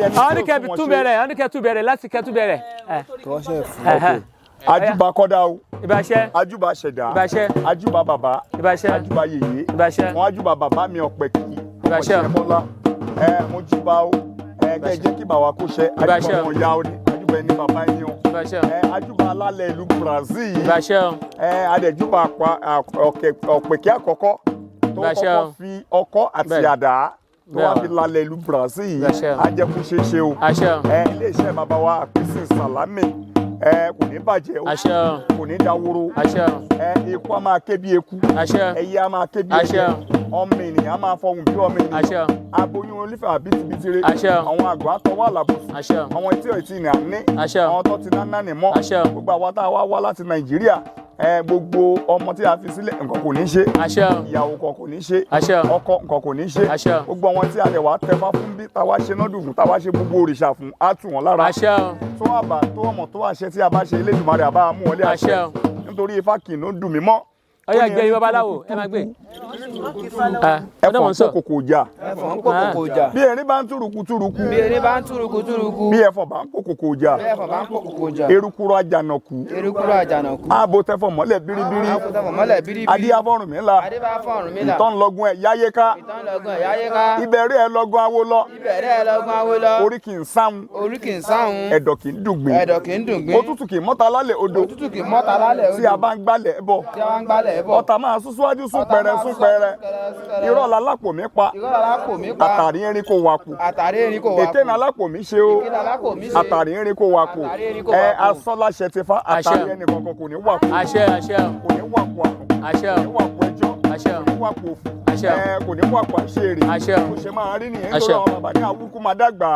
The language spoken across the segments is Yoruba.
Àwọn kẹ́ tu bẹ̀rẹ̀, àwọn kẹ́ tu bẹ̀rẹ̀ láti kẹ́ tu bẹ̀rẹ̀. Ajúbà kọ́dá o. Ìbáṣẹ́. Ajúbà ṣẹ̀dá. Ìbáṣẹ́. Ajúbà bàbá. Ìbáṣẹ́. Ajúbà yèyé. Ìbáṣẹ́. Wọ́n ajúbà bàbá mi Ọ̀pẹ̀kì. Ìbáṣẹ́. Ọ̀ṣẹ́mọ́lá. Mo júbà o. Kẹ́ jẹ́ kí bàwá kó ṣẹ́. Ajúbà wọn yá o ní. Ajúbà ẹni bàbá yín o. Ìbáṣẹ́. Ajúbà alálẹ̀ ìlú Brazil. Ìbáṣẹ́. Adẹ̀júbà Ọ̀pẹ̀kì àkọ́kọ́. Tó kọ́kọ́ fi ọkọ́ àti àdá. Tó wá fi lálẹ̀ ìlú Brazil. Ajẹ́kú ṣeéṣe o. Ilé-iṣẹ́ bàbá wa Apesi Sàlámì. Kò ní bàjẹ́ o. Kò ní dáwóró. Eku a máa ké bí eku. Ẹyẹ a máa ké bí ẹyẹ. Ọmọ ènìyàn a máa fọhùn bí ọmọ ènìyàn. Aboyún olífẹ̀ bìtìbìtìrẹ. Àwọn àgbà àtọwọ́ àlàbùsùn. Àwọn etí ọ̀tí ni à ń ní. Àwọn tó ti náà ní mọ́. Gbogbo àwa tá a wá láti Nàìjíríà. Gbogbo ọmọ tí a fi sílẹ̀ nǹkan kò ní ṣe. Ìyàwó kan kò ní ṣe. Ọkọ nǹkan kò ní ṣe. Gbogbo àwọn tí a lè wá tẹfá fún bí táwa ṣe náà dùn táwa ṣe gbogbo òrìṣà fún á tù wọ́n lára. Tó àbá tó ọmọ tó àṣẹ tí a bá ṣe Elédùmarè àbá mú wọlé àṣẹ. Nítorí Ifá kì í ló dùn mí mọ́. Ọyá gbé babaláwo ẹ máa gbé. Ẹ̀fọn kòkòkò jà. Bí erin bá ń túrùkù. Bí ẹ̀fọn bá ń kòkòkò jà. Erukuru àjànàkú. Abo tẹfọ mọ́lẹ̀ biribiri. Adíyàfọ̀rùn mi ńlá. Ìtọ́nlọ́gún ẹ̀ yáyé ká. Ìbẹ̀rẹ̀ ẹ̀ lọ́gún awo lọ. Orí kì í sáhun. Ẹ̀dọ̀ kì í dùgbìn. Òtútù kì í mọ́ta lálẹ́ odò. Tí a bá ń gbálẹ̀ bọ̀. Ọ̀tá máa sún síwájú sún pẹrẹ. Irọ́ lálápò mi pa. Àtàrí erin kò wà kù. Èké ní alápò mi ṣe o. Àtàrí erin kò wà kù. Asọ́láṣẹ ti fa àtàrí ẹnì kankan kò ní wà kù. Kò ní wà kù àrùn. Kò ní wà kù ẹjọ́. Kò ní wà kù òfò. Kò ní wà kù àṣírí. Kò ṣe máa rí nìyẹn nítorí àwọn bàbá ní àwùkú máa dàgbà.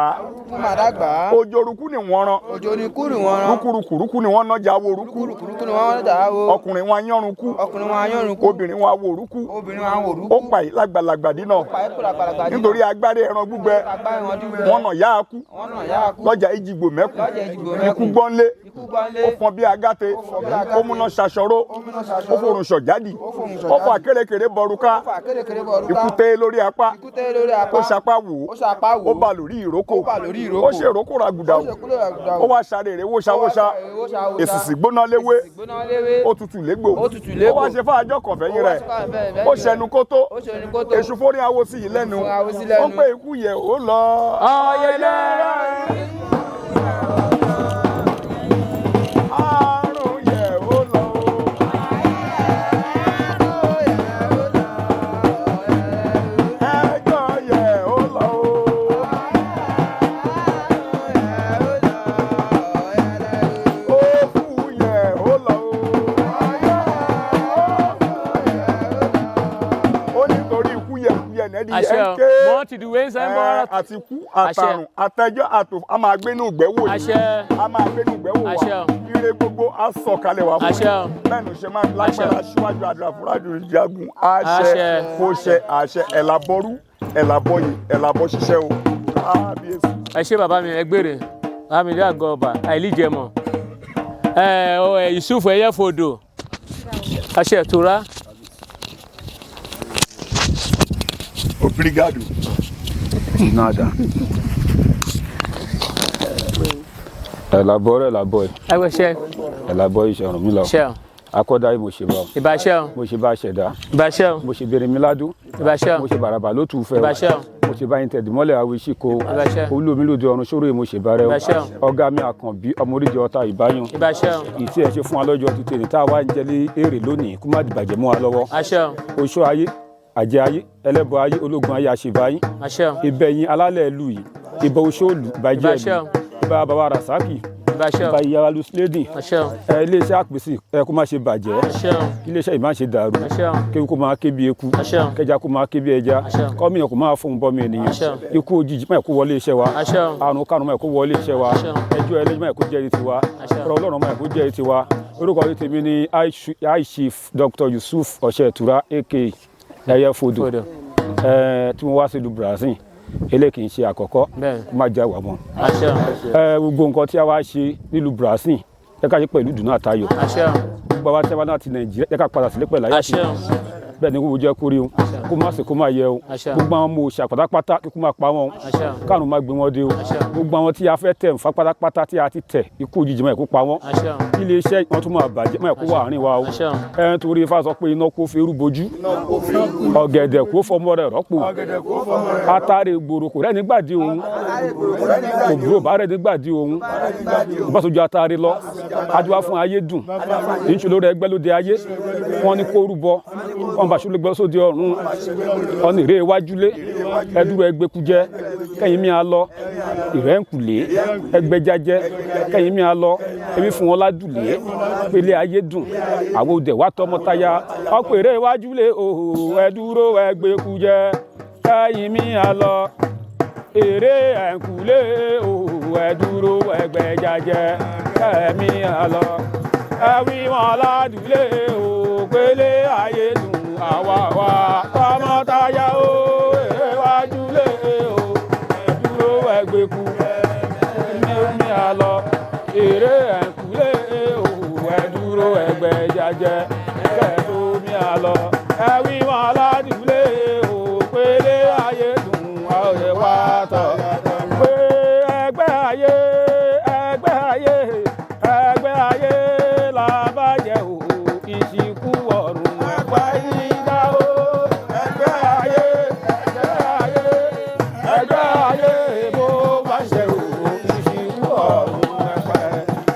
Ojorukú ni wọ́n rán. Rúkúrúkú ni wọ́n nájà wo rúkú. Ọkùnrin wọn yánrun kú. Obìnrin wọn wo rúkú. Ó pa yìí lágbàlagbà dínà. Nítorí agbára ẹran gbígbẹ. Wọ́n nà yá a kú. Lọ́jà Ìjìgbò mẹ́kù. Ikú gbọ́nlé. Ó fọn bí agáte. Ó múná ṣaṣọró. Ó forùn ṣọ̀jádì. Ó fọ àkérékèré bọ̀rùká. Ikú tẹ́ lórí apá. Ó ṣapá wò ó. Ó bà lórí ìrókò. Ó ṣe ìrókò ràgùdà wò. Ó wá ṣàrèrè wóṣàwóṣà. Èsìsì gbóná léwé. Ó tutù légbò. Ó wá ṣe fáájọ́ kọ̀fẹ́yìn rẹ̀. Ó ṣẹnu kótó. Èṣù fórí awo sí yìí lẹ́nu. Ó ń pé ikú yẹ ó lọ. Ọ̀yẹ̀lẹ̀. Àti kú àtàrùn àtẹjọ́ àtò a máa gbé ní ìgbẹ́wò yìí a máa gbé ní ìgbẹ́wò wa ire gbogbo a sọ̀ kalẹ̀ wá fún mi bẹ́ẹ̀ ló ṣe máa lágbára síwájú àdúrà fúrájú ìjagun àṣẹ fòṣẹ àṣẹ ẹ̀làbọ̀rú ẹ̀làbọ̀yè ẹ̀làbọ̀ ṣiṣẹ́ o kábíyèsí. Ẹ ṣé bàbá mi ẹgbẹ́rẹ́ bàbá mi ní àgọ́ ọba àìlíjẹmọ̀ Yusuf ẹ̀yẹ́fodò àṣẹ ìtura. Obrigado. Nada. Elabore. Elabore iṣẹ́ ọ̀run mi lọ. Akọ́dá mo ṣe bá. Ìbáṣẹ́. Mo ṣe bá ṣẹ̀dá. Ìbáṣẹ́. Mo ṣe bèrè mi ládùn. Ìbáṣẹ́. Mo ṣe bàràbà ló tù fẹ́. Ìbáṣẹ́. Mo ṣe bá yín tẹ̀dí mọ́lẹ̀ àwọn ìṣìkò. Ìbáṣẹ́. Olómi lòdì ọ̀run ṣòro mo ṣe bá rẹ. Ìbáṣẹ́. Ọ̀gá mi àkànbí ọmọ oríjì ọ̀tá ìbáyún. Ìbáṣẹ́. Ìtí ẹ ṣe fún wa lọ́jọ́ ti tèmi tá a wá ń jẹ lé èrè lónìí kó má dìbàjẹ́ mọ́ wa lọ́wọ́. Oṣó ayé, àjẹ́ ayé, ẹlẹ́bọ ayé, ológun ayé àṣebáyín. Ìbẹ̀yìn alálẹ̀ ìlú yìí. Ìbà Oṣóòlù ìbàjẹ́ ìlú. Ìbà bàbá Rasaki. Ìbà ìyá Lùsílédì. Iléeṣẹ́ Apèsí kó má ṣe bàjẹ́. Iléeṣẹ́ ìmá ṣe dàrú. Kéwú kó máa ké bí eku. Kẹja kó máa ké bí ẹja. Kọ́mìyàn kó máa fóun bọ́mi ènìyàn. Ikú òjijì máa kó wọlé iṣẹ́ wa. Àrùn karùn-ún máa kó wọlé iṣẹ́ wa. Ẹjọ́ ẹlẹ́jọ́ máa kó jẹ́rìí tiwa. Ọ̀rọ̀ Ọlọ́run máa kó jẹ́rìí tiwa. Orúkọ yìí tèmi ni High Chief Dr. Yusuf Ọ̀ṣẹ̀tura aka Ẹ̀yẹ́fodò tí mo wá sí ìlú Brazil. Ele kì í ṣe àkọ́kọ́ má já wà mọ́. Gbogbo nǹkan tí a wá ṣe nílùú Brazil ẹ ká ṣe pẹ̀lú ìdùnnú àtayọ̀. Gbogbo àwa tí a wá láti Nàìjíríà ẹ ká padà sílé pẹ̀lú ayé. bẹ́ẹ̀ ni kó jẹ́ kórí o kó má ṣe kó má yẹ o gbogbo àwọn ọmọ òòṣà pátápátá kíkú máa pa wọn káàrùn má gbé wọn dé o gbogbo àwọn tí a fẹ́ tẹ̀ nfa pátápátá tí a ti tẹ̀ ikú òjijì máa kó pa wọn ilé iṣẹ́ wọn tún máa bàjẹ́ máa kó wà àárín wa o ẹn torí Ifá sọ pé iná kó ferú bojú ọ̀gẹ̀dẹ̀ kó fọmọ rẹ̀ rọ́pò atare gbòòrò kò rẹ́ nígbàdí òun òbúrò bá rẹ̀ nígbàdí òun ìbáṣojú atare lọ adúlá fún ayé dùn ìṣòro rẹ̀ ẹgbẹ́ lóde ayé wọn ní kó rúbọ wọn bá ṣúlẹ̀ gbọ́ sóde ọ̀run ọ̀nà ìrè iwájúlé ẹdúró ẹgbẹ́kújẹ kẹ́yìn mi á lọ ìrẹ́ ńkùlé ẹgbẹ́jájẹ kẹ́yìn mi á lọ ẹbí fún wọn ládùlé pélé ayé dùn àwọn òdẹ wá tọmọtaya ọ̀pọ̀ ìrè iwájúlé òhò ẹdúró ẹgbẹ́kújẹ kẹ́yìn mi á lọ èrè ẹ̀ńkùlé òhò ẹdúró ẹgbẹ́jájẹ kẹ́yìn mi á lọ ẹwí wọn ládùlé òhò pélé ayé dùn àwa wa tọmọtaya o èrè iwájúlé o ẹdúró ẹgbẹ́kú mi á lọ èrè ẹ̀ńkùlé òhò ẹdúró ẹgbẹ́jájẹ kẹ́ẹ̀tó mi á lọ ẹwí wọn ládùlé o pélé ayé dùn àwòrán wa tọ̀ pé ẹgbẹ́ ayé làbàjẹ́ o ìsìnkú ọ̀run ẹgbẹ́ ìdá o ẹgbẹ́ ayé bó bá ṣe o ìsìnkú ọ̀run ẹgbẹ́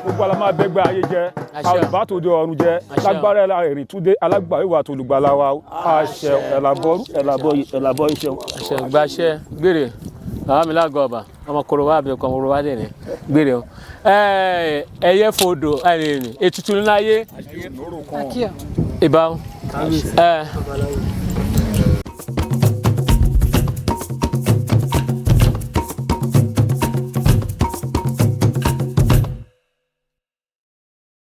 gbogbo alamá bẹgbẹ́ ayé jẹ àlùbá tó dé ọ̀run jẹ lágbára ẹ̀rìn túndé alágbàwíwà tó lùgbàlà wa àṣẹ ẹ̀làbọ̀ iṣẹ́ àṣẹ gbàṣẹ gbére àwọn mi lágọ̀ ọba ọmọ kòrò wá bí ọkọ̀ kòrò wá dẹ̀ ní gbére o ẹyẹ fòdò ètùtù ńláyé ìbáwọ̀